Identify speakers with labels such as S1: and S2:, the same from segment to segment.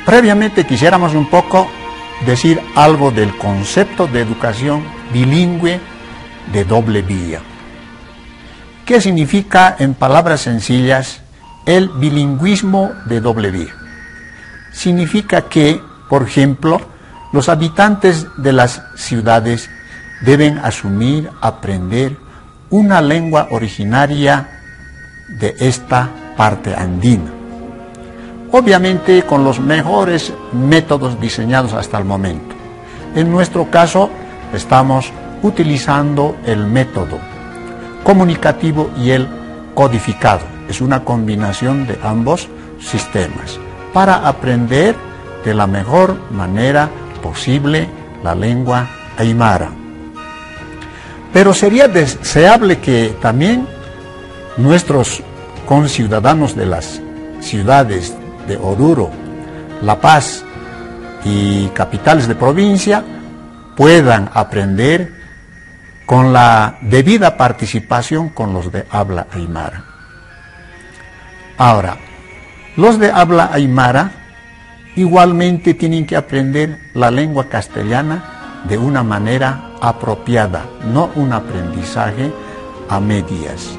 S1: Previamente quisiéramos un poco decir algo del concepto de educación bilingüe de doble vía. ¿Qué significa, en palabras sencillas, el bilingüismo de doble vía? Significa que, por ejemplo, los habitantes de las ciudades deben asumir, aprender una lengua originaria de esta parte andina. Obviamente con los mejores métodos diseñados hasta el momento. En nuestro caso estamos utilizando el método comunicativo y el codificado. Es una combinación de ambos sistemas para aprender de la mejor manera posible la lengua aymara. Pero sería deseable que también nuestros conciudadanos de las ciudades de Oruro, La Paz y capitales de provincia puedan aprender con la debida participación con los de habla aymara. Ahora, los de habla aymara igualmente tienen que aprender la lengua castellana de una manera apropiada, no un aprendizaje a medias.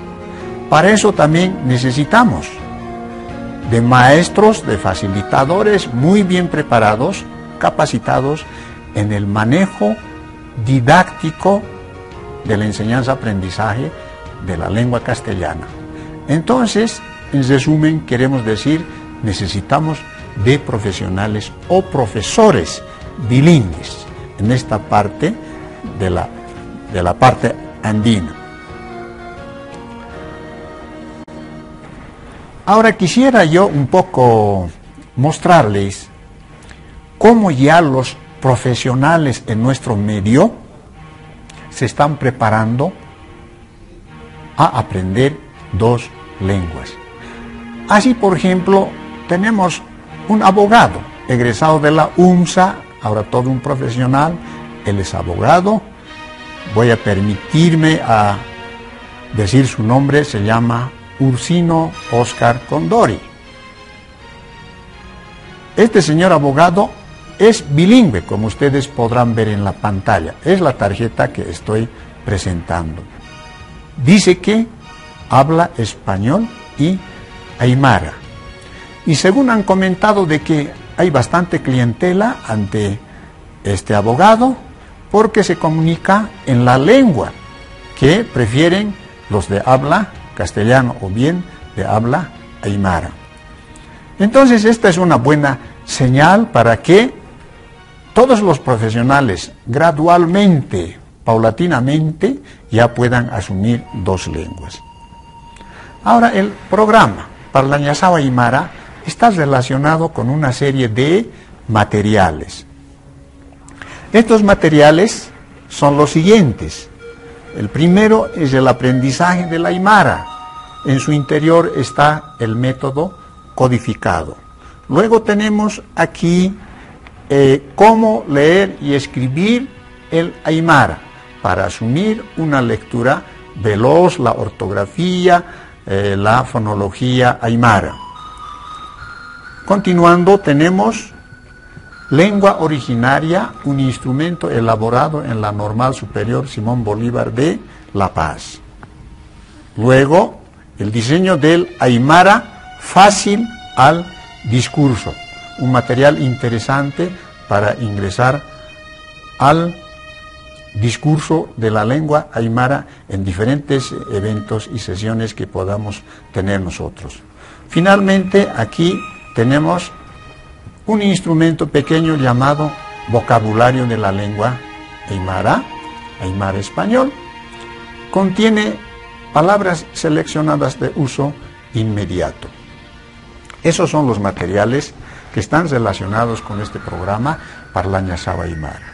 S1: Para eso también necesitamos de maestros, de facilitadores muy bien preparados, capacitados en el manejo didáctico de la enseñanza-aprendizaje de la lengua castellana. Entonces, en resumen, queremos decir, necesitamos de profesionales o profesores bilingües en esta parte de la parte andina. Ahora quisiera yo un poco mostrarles cómo ya los profesionales en nuestro medio se están preparando a aprender dos lenguas. Así, por ejemplo, tenemos un abogado egresado de la UMSA, ahora todo un profesional, él es abogado. Voy a permitirme a decir su nombre, se llama Ursino Oscar Condori. Este señor abogado es bilingüe, como ustedes podrán ver en la pantalla. Es la tarjeta que estoy presentando. Dice que habla español y aymara. Y según han comentado de que hay bastante clientela ante este abogado, porque se comunica en la lengua que prefieren los de habla castellano o bien de habla aymara. Entonces esta es una buena señal para que todos los profesionales gradualmente, paulatinamente, ya puedan asumir dos lenguas. Ahora el programa Parlañasao Aymara está relacionado con una serie de materiales. Estos materiales son los siguientes. El primero es el aprendizaje del aymara. En su interior está el método codificado. Luego tenemos aquí cómo leer y escribir el aymara para asumir una lectura veloz, la ortografía, la fonología aymara. Continuando tenemos lengua originaria, un instrumento elaborado en la Normal Superior Simón Bolívar de La Paz. Luego, el diseño del aymara fácil al discurso, un material interesante para ingresar al discurso de la lengua aymara en diferentes eventos y sesiones que podamos tener nosotros. Finalmente, aquí tenemos un instrumento pequeño llamado vocabulario de la lengua aymara, aymara español. Contiene palabras seleccionadas de uso inmediato. Esos son los materiales que están relacionados con este programa Parlañasao Aymara.